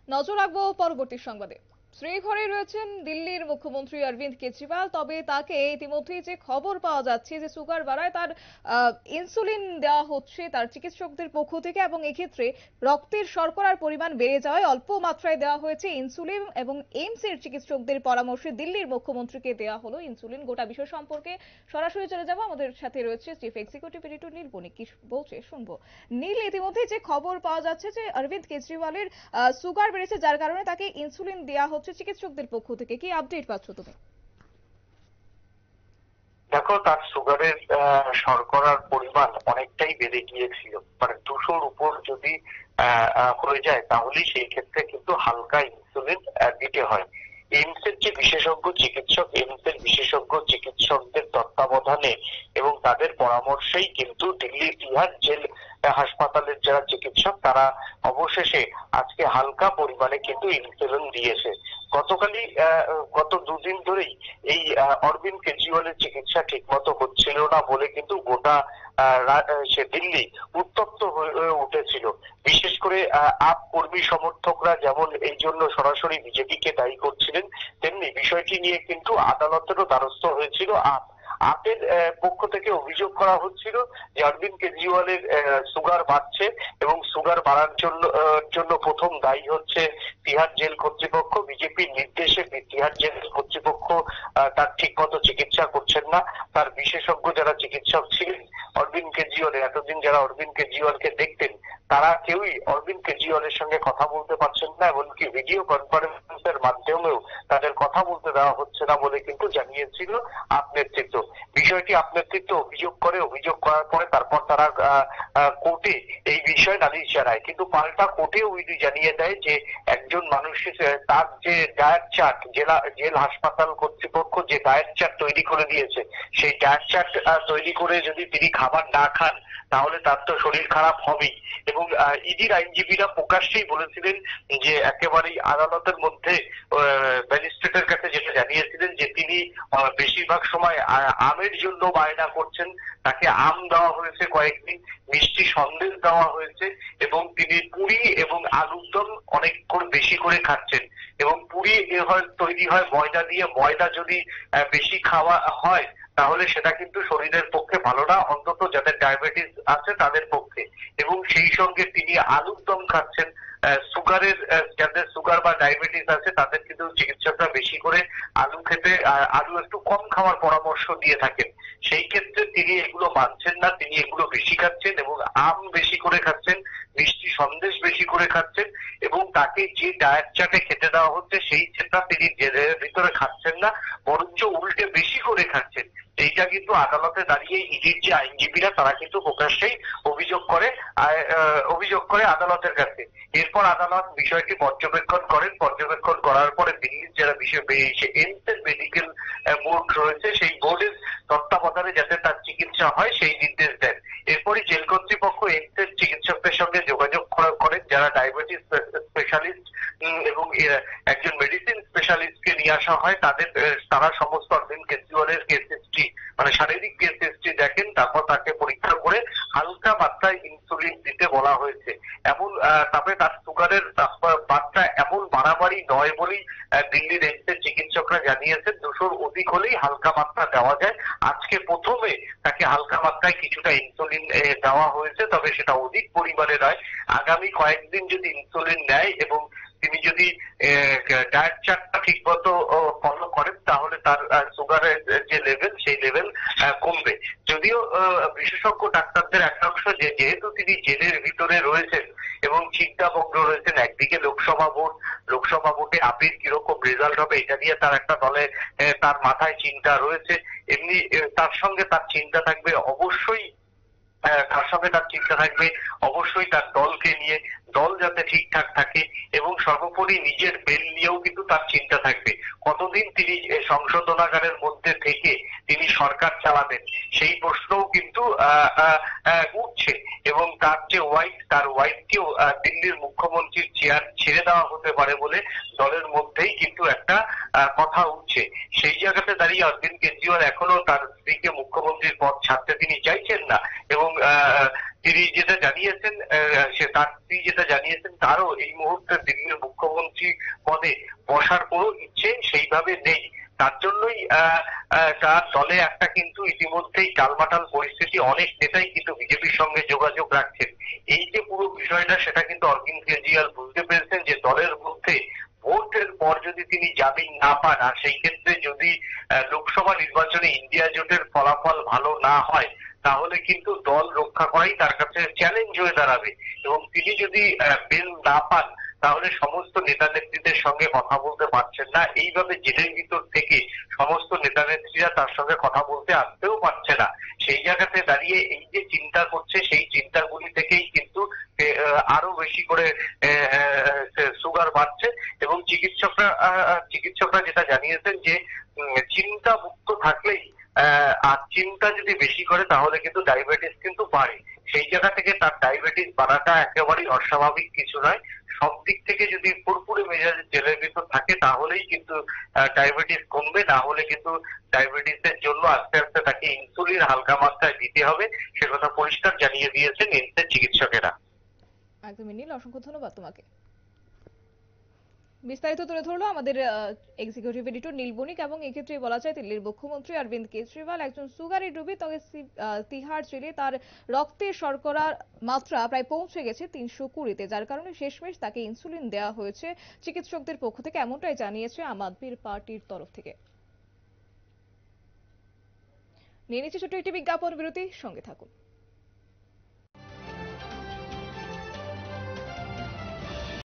নজর রাখবো পরবর্তী সংবাদে। শ্রীঘরে রয়েছেন দিল্লির মুখ্যমন্ত্রী অরবিন্দ কেজরিওয়াল। তবে তাকে ইতিমধ্যেই যে খবর পাওয়া যাচ্ছে যে সুগার বাড়ায়, তার ইনসুলিন দেওয়া হচ্ছে তার চিকিৎসকদের পক্ষ থেকে, এবং এক্ষেত্রে রক্তের শর্করার পরিমাণ বেড়ে যাওয়ায় অল্প মাত্রায় দেওয়া হয়েছে ইনসুলিন, এবং এইমস এর চিকিৎসকদের পরামর্শে দিল্লির মুখ্যমন্ত্রীকে দেওয়া হলো ইনসুলিন। গোটা বিষয় সম্পর্কে সরাসরি চলে যাবো, আমাদের সাথে রয়েছে চিফ এক্সিকিউটিভ এডিটর নীল বণিক। কি বলছে শুনবো। নীল, ইতিমধ্যে যে খবর পাওয়া যাচ্ছে যে অরবিন্দ কেজরিওয়ালের সুগার বেড়েছে, যার কারণে তাকে ইনসুলিন দেওয়া হচ্ছে চিকিৎসকদের পক্ষ থেকে, কি আপডেট পাচ্ছ তুমি? দেখো, তার সুগারের শর্করার পরিমাণ অনেকটাই বেড়ে গিয়েছিল, মানে 200-র উপর যদি হয়ে যায় তাহলে সেই ক্ষেত্রে কিন্তু হালকা ইনসুলিন দিতে হয়। এইমস এর যে বিশেষজ্ঞ চিকিৎসকদের তত্ত্বাবধানে এবং তাদের পরামর্শেই কিন্তু দিল্লি তিহার জেল হাসপাতালের যারা চিকিৎসক তারা অবশেষে আজকে হালকা পরিমাণে কিন্তু ইনসুলিন দিয়েছে। গত দুদিন ধরেই এই অরবিন্দ কেজরিওয়ালের চিকিৎসা ঠিক মতো হচ্ছিল না বলে কিন্তু গোটা সে দিল্লি উত্তপ্ত হয়ে উঠেছিল। বিশেষ করে আপ কর্মী সমর্থকরা যেমন এই জন্য সরাসরি বিজেপিকে দায়ী করছিলেন, তেমনি বিষয়টি নিয়ে কিন্তু আদালতেরও দ্বারস্থ হয়েছিল আপের পক্ষ থেকে অভিযোগ করা হচ্ছিল যে অরবিন্দ কেজরিওয়ালের সুগার বাড়ছে এবং সুগার বাড়ার জন্য প্রথম দায়ী হচ্ছে তিহার জেল কর্তৃপক্ষ। বিজেপির নির্দেশে তিহার জেল কর্তৃপক্ষ তার ঠিক মতো চিকিৎসা করছেন না। তার বিশেষজ্ঞ যারা চিকিৎসক ছিলেন অরবিন্দ কেজরিওয়ালের, এতদিন যারা অরবিন্দ কেজরিওয়ালকে দেখতেন, তারা কেউই অরবিন্দ কেজরিওয়ালের সঙ্গে কথা বলতে পারছেন না, এমনকি ভিডিও কনফারেন্সের মাধ্যমেও তাদের কথা বলতে দেওয়া হচ্ছে না বলে কিন্তু জানিয়েছিল আপ নেতৃত্ব। বিষয়টি আপ নেতৃত্ব অভিযোগ করার পরে তারপর তারা কোর্টে এই বিষয়ে নালিশ জানায়, কিন্তু পাল্টা কোর্টে ওইটি জানিয়ে দেয় যে একজন মানুষের তার যে ডায়েট চার্ট জেল হাসপাতাল কর্তৃপক্ষ যে ডায়েট চার্ট তৈরি করে দিয়েছে, সেই ডায়েট চার্ট তৈরি করে যদি তিনি খাবার না খান তাহলে তার তো শরীর খারাপ হবেই। এবং ইডির আইনজীবীরা প্রকাশ্যেই বলেছিলেন যে একেবারেই আদালতের মধ্যে ম্যাজিস্ট্রেটের কাছে যেটা জানিয়েছিলেন যে তিনি বেশিরভাগ সময় আমের জন্য বায়না করছেন, তাকে আম দেওয়া হয়েছে কয়েকদিন, মিষ্টি সন্দেশ দেওয়া হয়েছে, এবং তিনি পুরি এবং আলুর দম অনেক বেশি করে খাচ্ছেন। এবং পুরি তৈরি হয় ময়দা দিয়ে, ময়দা যদি বেশি খাওয়া হয় তাহলে সেটা কিন্তু শরীরের পক্ষে ভালো না, অন্তত যাদের ডায়াবেটিস আছে তাদের পক্ষে। এবং সেই সঙ্গে তিনি আলুর দম খাচ্ছেন। যাদের সুগার বা ডায়াবেটিস আছে তাদের কিন্তু চিকিৎসকরা বেশি করে আলু একটু কম খাওয়ার পরামর্শ দিয়ে থাকেন। সেই ক্ষেত্রে তিনি এগুলো মানছেন না, তিনি এগুলো বেশি খাচ্ছেন এবং আম বেশি করে খাচ্ছেন, মিষ্টি সন্দেশ বেশি করে খাচ্ছেন, এবং তাকে যে ডায়েট চার্টে খেতে দেওয়া হচ্ছে সেই সেটা তিনি জেলের ভিতরে খাচ্ছেন না, বরঞ্চ উল্টে বেশি করে খাচ্ছেন। এইটা কিন্তু আদালতে দাঁড়িয়ে ইডির যে আইনজীবীরা তারা কিন্তু প্রকাশ্যেই অভিযোগ করে আদালতের কাছে। এরপর আদালত বিষয়টি পর্যবেক্ষণ করার পরে দিল্লির যারা এইমস এর মেডিকেল বোর্ড রয়েছে সেই বোর্ডের তত্ত্বাবধানে যাতে তার চিকিৎসা হয় সেই নির্দেশ দেন। এরপরই জেল কর্তৃপক্ষ এইমস এর চিকিৎসকদের সঙ্গে যোগাযোগ করেন যারা ডায়াবেটিস স্পেশালিস্ট এবং একজন মেডিসিন স্পেশালিস্টকে নিয়ে আসা হয়। তারা সমস্ত অরবিন্দ কেজরিওয়ালের কেস হিস্ট্রি, মানে শারীরিক কেস হিস্ট্রি দেখেন, তারপর তাকে পরীক্ষা করে হালকা মাত্রায় ইনসুলিন দিতে বলা হয়েছে। তবে তার সুগারের মাত্রা এমন বাড়াবাড়ি নয় বলেই দিল্লির এইমস এর চিকিৎসকরা জানিয়েছেন। 200-র অধিক হলেই হালকা মাত্রা দেওয়া যায়। আজকে প্রথমে তাকে হালকা মাত্রায় কিছুটা ইনসুলিন দেওয়া হয়েছে, তবে সেটা অধিক পরিমাণে নয়। আগামী কয়েকদিন যদি ইনসুলিন নেয় এবং তিনি যদি ডায়েট চার্টটা ঠিক মতো ফলো করেন তাহলে তার সুগারের যে লেভেল সেই লেভেল কমবে। যদিও বিশেষজ্ঞ ডাক্তারদের একাংশ যেহেতু তিনি জেলের ভিতরে রয়েছেন এবং চিন্তামগ্ন রয়েছেন, একদিকে লোকসভা ভোটে আপের কিরকম রেজাল্ট হবে এটা নিয়ে তার একটা দলে তার মাথায় চিন্তা রয়েছে, এমনি তার সঙ্গে তার চিন্তা থাকবে অবশ্যই তার দলকে নিয়ে, দল যাতে ঠিকঠাক থাকে, এবং সর্বোপরি নিজের বেল নিয়েও কিন্তু তার চিন্তা থাকবে। কতদিন তিনি সংশোধনাগারের মধ্যে থেকে তিনি সরকার চালাবেন সেই প্রশ্নও কিন্তু উঠছে। এবং তার যে তার ওয়াইফকেও দিল্লির মুখ্যমন্ত্রীর চেয়ার ছেড়ে দেওয়া হতে পারে বলে দলের মধ্যেই কিন্তু একটা কথা উঠছে। সেই জায়গাতে দাঁড়িয়ে অরবিন্দ কেজরিওয়াল এখনো তার স্ত্রীকে মুখ্যমন্ত্রীর পদ ছাড়তে তিনি চাইছেন না, এবং তিনি যেটা জানিয়েছেন তিনি যেটা জানিয়েছেন তারও এই মুহূর্তে দিল্লির মুখ্যমন্ত্রী পদে বসার কোনো ইচ্ছে সেইভাবে নেই। তার জন্যই তার দলে একটা কিন্তু ইতিমধ্যেই টালমাটাল পরিস্থিতি, অনেক নেতাই কিন্তু বিজেপির সঙ্গে যোগাযোগ রাখছেন। এই যে পুরো বিষয়টা সেটা কিন্তু অরবিন্দ কেজরিওয়াল বুঝতে পেরেছেন যে দলের মধ্যে ভোটের পর যদি তিনি জামিন না পান আর সেই ক্ষেত্রে যদি লোকসভা নির্বাচনে ইন্ডিয়া জোটের ফলাফল ভালো না হয় তাহলে কিন্তু দল রক্ষা করাই তার কাছে চ্যালেঞ্জ হয়ে দাঁড়াবে এবং তিনি যদি বেল না পান তাহলে সমস্ত নেতা নেত্রীদের সঙ্গে কথা বলতে পারছেন না। এইভাবে জেলের ভিতর থেকে সমস্ত নেতা নেত্রীরা তার সঙ্গে কথা বলতে আসতেও পারছে না। সেই জায়গাতে দাঁড়িয়ে এই যে চিন্তা করছে সেই চিন্তাগুলি থেকেই কিন্তু আরো বেশি করে সুগার বাড়ছে এবং চিকিৎসকরা যেটা জানিয়েছেন যে চিন্তা মুক্ত থাকলেই আর চিন্তা যদি বেশি করে তাহলে কিন্তু ডায়াবেটিস কিন্তু বাড়ে। সেই জায়গা থেকে তার ডায়াবেটিস বাড়াটা একেবারেই অস্বাভাবিক কিছু নয়। সব দিক থেকে যদি ফুরফুরে মেজাজে জেলের ভিতর থাকে তাহলেই কিন্তু ডায়াবেটিস কমবে, না হলে কিন্তু ডায়াবেটিসের জন্য আস্তে আস্তে তাকে ইনসুলিন হালকা মাত্রায় দিতে হবে, সে কথা পরিষ্কার জানিয়ে দিয়েছেন এইমসের চিকিৎসকেরা। একদমই নীল, অসংখ্য ধন্যবাদ তোমাকে। বিস্তারিত তুলে ধরলো আমাদের এক্সিকিউটিভ এডিটর নীল বণিক। এবং এক্ষেত্রে বলা যায় দিল্লির মুখ্যমন্ত্রী অরবিন্দ কেজরিওয়াল একজন সুগারে রোগী, তবে তিহাড় জেলে তার রক্তের শর্করার মাত্রা প্রায় পৌঁছে গেছে 320-তে, যার কারণে শেষমেশ তাকে ইনসুলিন দেওয়া হয়েছে চিকিৎসকদের পক্ষ থেকে, এমনটাই জানিয়েছে আম আদমি পার্টির তরফ থেকে। নিয়ে নিচ্ছে ছোট্ট একটি বিজ্ঞাপন বিরতি, সঙ্গে থাকুন।